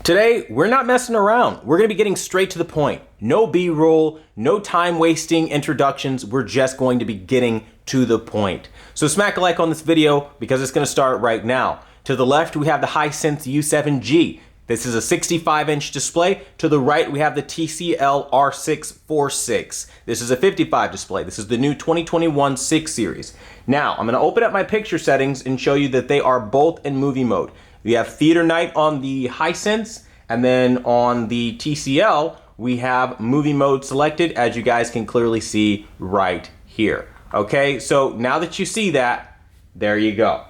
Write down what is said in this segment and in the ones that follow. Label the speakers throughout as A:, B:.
A: Today, we're not messing around. We're gonna be getting straight to the point. No B-roll, no time wasting introductions. We're just going to be getting to the point. So smack a like on this video because it's gonna start right now. To the left, we have the Hisense U7G. This is a 65-inch display. To the right, we have the TCL R646. This is a 55 display. This is the new 2021 6 series. Now, I'm gonna open up my picture settings and show you that they are both in movie mode. We have theater night on the Hisense, and then on the TCL, we have movie mode selected, as you guys can clearly see right here. Okay, so now that you see that, there you go.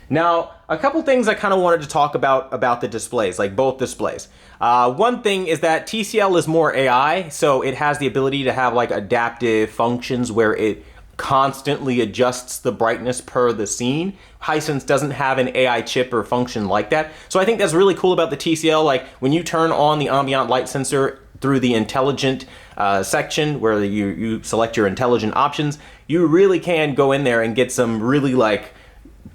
A: Now, a couple things I kind of wanted to talk about the displays, like both displays. One thing is that TCL is more AI, so it has the ability to have like adaptive functions where it constantly adjusts the brightness per the scene. Hisense doesn't have an AI chip or function like that. So I think that's really cool about the TCL. Like when you turn on the ambient light sensor through the intelligent section where you select your intelligent options, you really can go in there and get some really like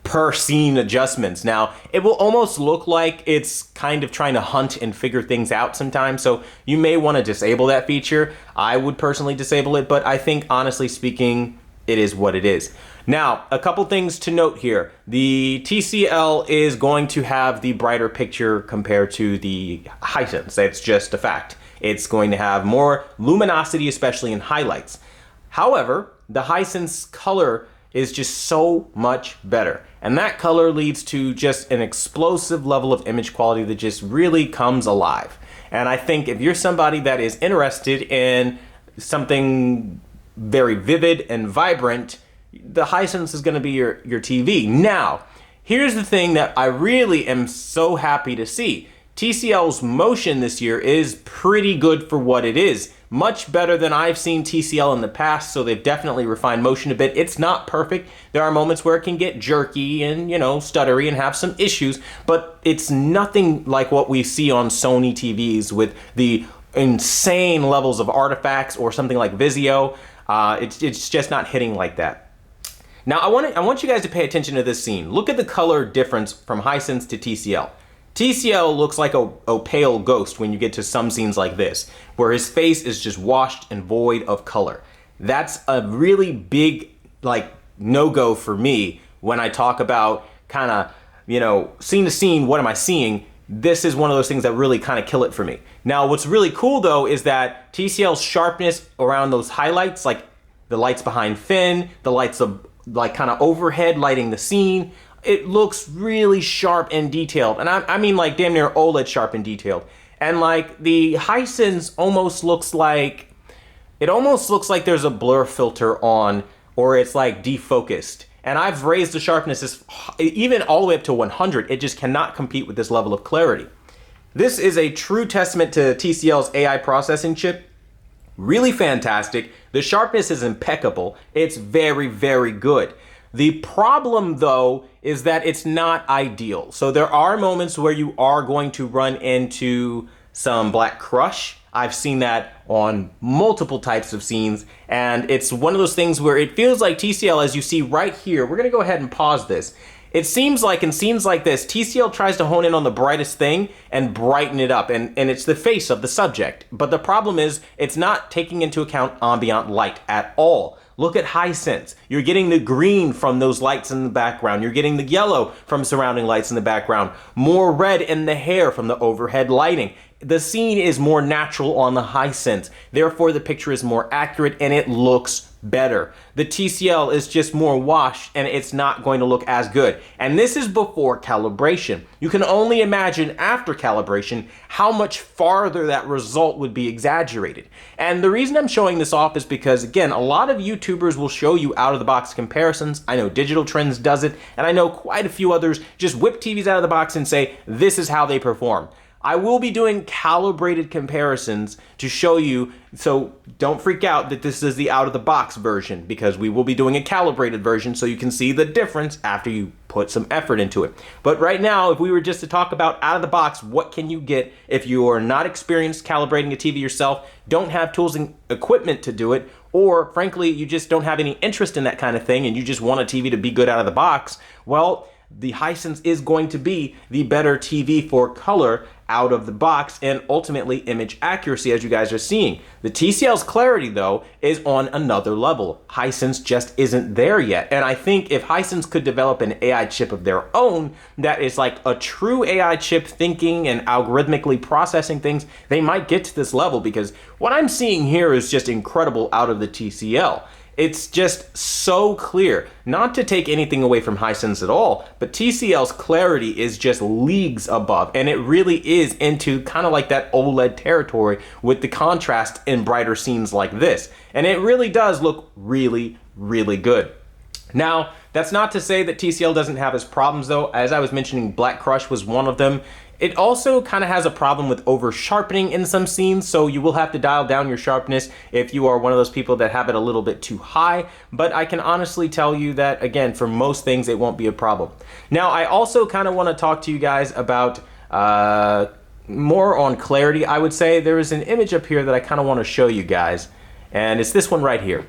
A: per scene adjustments. Now, it will almost look like it's kind of trying to hunt and figure things out sometimes, so you may want to disable that feature. I would personally disable it, but I think honestly speaking, it is what it is. Now, a couple things to note here. The TCL is going to have the brighter picture compared to the Hisense. That's just a fact. It's going to have more luminosity, especially in highlights. However, the Hisense color is just so much better. And that color leads to just an explosive level of image quality that just really comes alive. And I think if you're somebody that is interested in something very vivid and vibrant, the Hisense is gonna be your TV. Now, here's the thing that I really am so happy to see. TCL's motion this year is pretty good for what it is. Much better than I've seen TCL in the past, so they've definitely refined motion a bit. It's not perfect. There are moments where it can get jerky and, stuttery and have some issues, but it's nothing like what we see on Sony TVs with the insane levels of artifacts or something like Vizio. It's just not hitting like that. Now, I want you guys to pay attention to this scene. Look at the color difference from Hisense to TCL. TCL looks like a pale ghost when you get to some scenes like this, where his face is just washed and void of color. That's a really big, no-go for me when I talk about kind of, scene to scene, what am I seeing? This is one of those things that really kind of kill it for me. Now, what's really cool though is that TCL's sharpness around those highlights, like the lights behind Finn, the lights of kind of overhead lighting the scene, it looks really sharp and detailed. And I mean like damn near OLED sharp and detailed. And like the Hisense almost looks like there's a blur filter on, or it's like defocused. And I've raised the sharpness even all the way up to 100. It just cannot compete with this level of clarity. This is a true testament to TCL's AI processing chip. Really fantastic. The sharpness is impeccable. It's very, very good. The problem though is that it's not ideal. So there are moments where you are going to run into some black crush. I've seen that on multiple types of scenes, and it's one of those things where it feels like TCL, as you see right here, we're gonna go ahead and pause this. It seems like in scenes like this, TCL tries to hone in on the brightest thing and brighten it up, and it's the face of the subject. But the problem is it's not taking into account ambient light at all. Look at Hisense. You're getting the green from those lights in the background. You're getting the yellow from surrounding lights in the background. More red in the hair from the overhead lighting. The scene is more natural on the Hisense. Therefore, the picture is more accurate and it looks better. The TCL is just more washed and it's not going to look as good. And this is before calibration. You can only imagine after calibration how much farther that result would be exaggerated. And the reason I'm showing this off is because, again, a lot of YouTubers will show you out-of-the-box comparisons. I know Digital Trends does it, and I know quite a few others just whip TVs out of the box and say, this is how they perform. I will be doing calibrated comparisons to show you, so don't freak out that this is the out-of-the-box version, because we will be doing a calibrated version so you can see the difference after you put some effort into it. But right now, if we were just to talk about out-of-the-box, what can you get if you are not experienced calibrating a TV yourself, don't have tools and equipment to do it, or frankly, you just don't have any interest in that kind of thing and you just want a TV to be good out of the box? Well, the Hisense is going to be the better TV for color out of the box and ultimately image accuracy, as you guys are seeing. The TCL's clarity though is on another level. Hisense just isn't there yet. And I think if Hisense could develop an AI chip of their own that is like a true AI chip thinking and algorithmically processing things, they might get to this level, because what I'm seeing here is just incredible out of the TCL. It's just so clear, not to take anything away from Hisense at all, but TCL's clarity is just leagues above, and it really is into kind of like that OLED territory with the contrast in brighter scenes like this. And it really does look really, really good. Now, that's not to say that TCL doesn't have its problems though. As I was mentioning, Black Crush was one of them. It also kind of has a problem with over sharpening in some scenes, so you will have to dial down your sharpness if you are one of those people that have it a little bit too high. But I can honestly tell you that, again, for most things, it won't be a problem. Now, I also kind of want to talk to you guys about more on clarity. I would say there is an image up here that I kind of want to show you guys, and it's this one right here.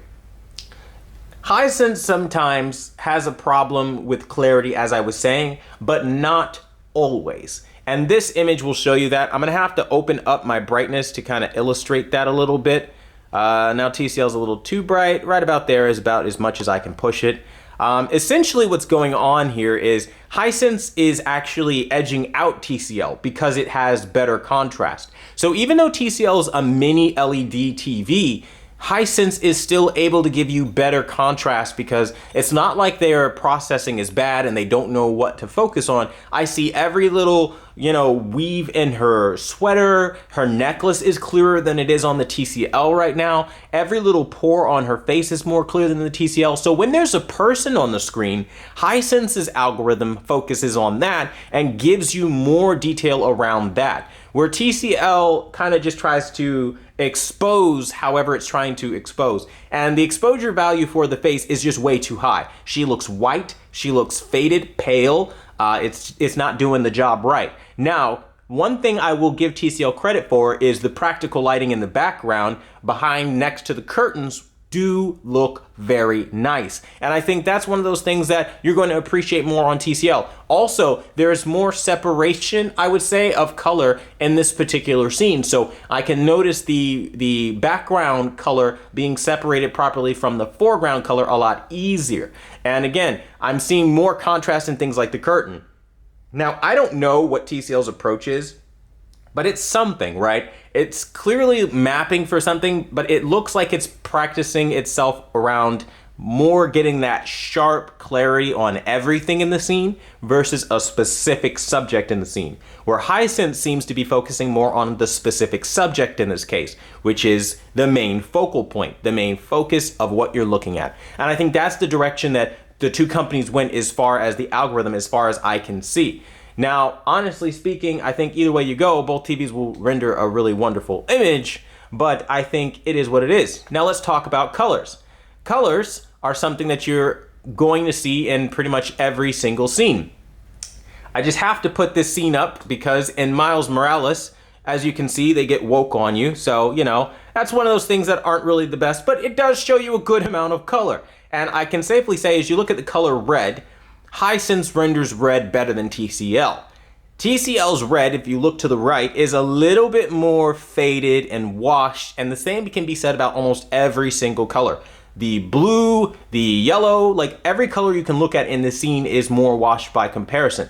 A: Hisense sometimes has a problem with clarity, as I was saying, but not always. And this image will show you that. I'm gonna have to open up my brightness to kind of illustrate that a little bit. Now TCL is a little too bright. Right about there is about as much as I can push it. Essentially what's going on here is Hisense is actually edging out TCL because it has better contrast. So even though TCL is a mini LED TV, Hisense is still able to give you better contrast, because it's not like their processing is bad and they don't know what to focus on. I see every little, weave in her sweater. Her necklace is clearer than it is on the TCL right now. Every little pore on her face is more clear than the TCL. So when there's a person on the screen, Hisense's algorithm focuses on that and gives you more detail around that. Where TCL kind of just tries to expose however it's trying to expose. And the exposure value for the face is just way too high. She looks white, she looks faded, pale. It's not doing the job right. Now, one thing I will give TCL credit for is the practical lighting in the background behind next to the curtains do look very nice. And I think that's one of those things that you're going to appreciate more on TCL. Also, there's more separation, I would say, of color in this particular scene. So I can notice the background color being separated properly from the foreground color a lot easier. And again, I'm seeing more contrast in things like the curtain. Now, I don't know what TCL's approach is, but it's something, right? It's clearly mapping for something, but it looks like it's practicing itself around more getting that sharp clarity on everything in the scene versus a specific subject in the scene, where Hisense seems to be focusing more on the specific subject in this case, which is the main focal point, the main focus of what you're looking at. And I think that's the direction that the two companies went as far as the algorithm, as far as I can see. Now, honestly speaking, I think either way you go, both TVs will render a really wonderful image, but I think it is what it is. Now let's talk about colors. Colors are something that you're going to see in pretty much every single scene. I just have to put this scene up because in Miles Morales, as you can see, they get woke on you. So, that's one of those things that aren't really the best, but it does show you a good amount of color. And I can safely say, as you look at the color red, Hisense renders red better than TCL. TCL's red, if you look to the right, is a little bit more faded and washed, and the same can be said about almost every single color. The blue, the yellow, like every color you can look at in the scene is more washed by comparison.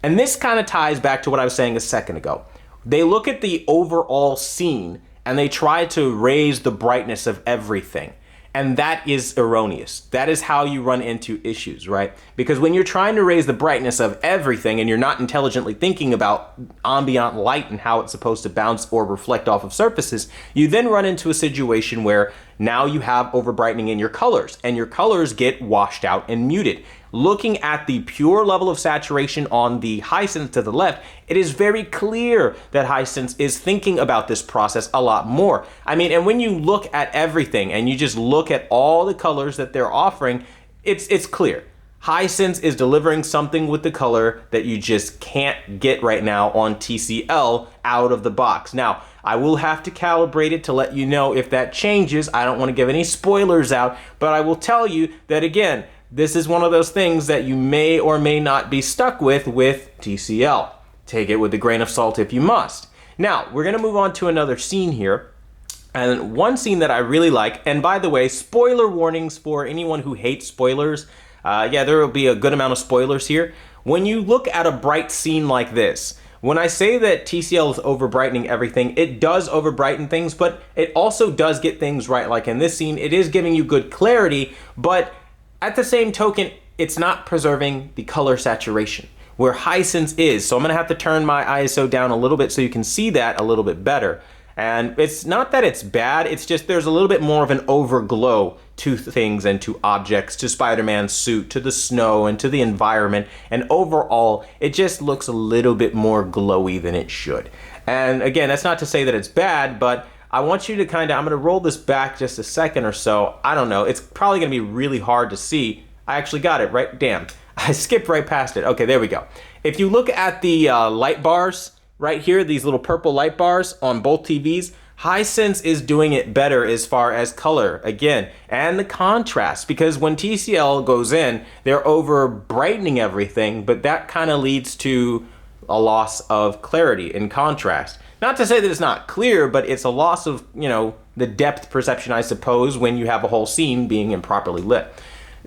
A: And this kind of ties back to what I was saying a second ago. They look at the overall scene and they try to raise the brightness of everything. And that is erroneous. That is how you run into issues, right? Because when you're trying to raise the brightness of everything and you're not intelligently thinking about ambient light and how it's supposed to bounce or reflect off of surfaces, you then run into a situation where now you have overbrightening in your colors and your colors get washed out and muted. Looking at the pure level of saturation on the Hisense to the left, it is very clear that Hisense is thinking about this process a lot more. I mean, and when you look at everything and you just look at all the colors that they're offering, it's clear. Hisense is delivering something with the color that you just can't get right now on TCL out of the box. Now, I will have to calibrate it to let you know if that changes. I don't want to give any spoilers out, but I will tell you that again, this is one of those things that you may or may not be stuck with TCL. Take it with a grain of salt if you must. Now, we're gonna move on to another scene here. And one scene that I really like, and by the way, spoiler warnings for anyone who hates spoilers. Yeah, there will be a good amount of spoilers here. When you look at a bright scene like this, when I say that TCL is over brightening everything, it does over brighten things, but it also does get things right. Like in this scene, it is giving you good clarity, but at the same token, it's not preserving the color saturation where Hisense is. So I'm gonna have to turn my ISO down a little bit so you can see that a little bit better. And it's not that it's bad, it's just there's a little bit more of an overglow to things and to objects, to Spider-Man's suit, to the snow, and to the environment. And overall, it just looks a little bit more glowy than it should. And again, that's not to say that it's bad, but I want you to I'm gonna roll this back just a second or so. I don't know, it's probably gonna be really hard to see. I actually got it, right? Damn, I skipped right past it. Okay, there we go. If you look at the light bars, right here, these little purple light bars on both TVs, Hisense is doing it better as far as color, again, and the contrast, because when TCL goes in, they're over brightening everything, but that kind of leads to a loss of clarity and contrast. Not to say that it's not clear, but it's a loss of, you know, the depth perception, I suppose, when you have a whole scene being improperly lit.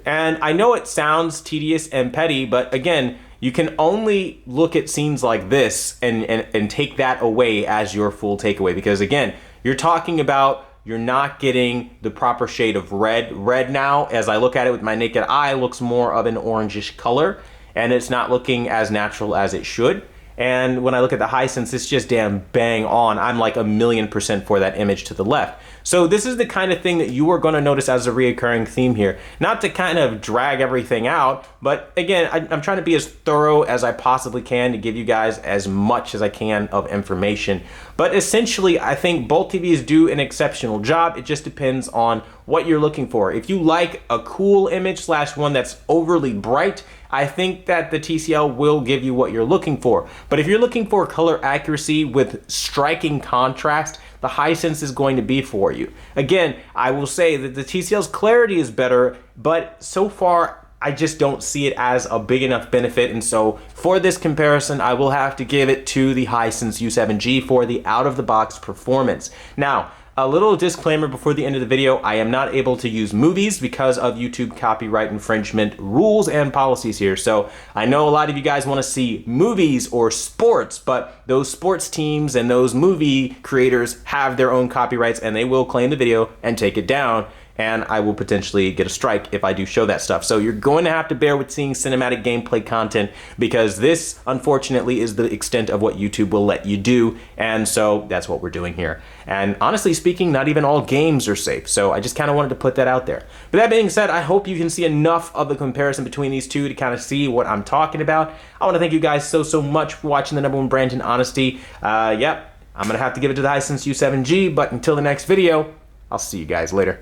A: And I know it sounds tedious and petty, but again, you can only look at scenes like this and take that away as your full takeaway, because again, you're talking about you're not getting the proper shade of red. Red now, as I look at it with my naked eye, looks more of an orangish color, and it's not looking as natural as it should. And when I look at the Hisense, it's just damn bang on. I'm like 1,000,000% for that image to the left. So this is the kind of thing that you are gonna notice as a reoccurring theme here. Not to kind of drag everything out, but again, I'm trying to be as thorough as I possibly can to give you guys as much as I can of information. But essentially, I think both TVs do an exceptional job. It just depends on what you're looking for. If you like a cool image / one that's overly bright, I think that the TCL will give you what you're looking for. But if you're looking for color accuracy with striking contrast, the Hisense is going to be for you. Again, I will say that the TCL's clarity is better, but so far, I just don't see it as a big enough benefit. And so for this comparison, I will have to give it to the Hisense U7G for the out-of-the-box performance. Now, a little disclaimer before the end of the video, I am not able to use movies because of YouTube copyright infringement rules and policies here. So I know a lot of you guys want to see movies or sports, but those sports teams and those movie creators have their own copyrights and they will claim the video and take it down. And I will potentially get a strike if I do show that stuff. So you're going to have to bear with seeing cinematic gameplay content, because this, unfortunately, is the extent of what YouTube will let you do. And so that's what we're doing here. And honestly speaking, not even all games are safe. So I just kind of wanted to put that out there. But that being said, I hope you can see enough of the comparison between these two to kind of see what I'm talking about. I want to thank you guys so much for watching the #1 brand in honesty. Yep, I'm going to have to give it to the Hisense U7G, but until the next video, I'll see you guys later.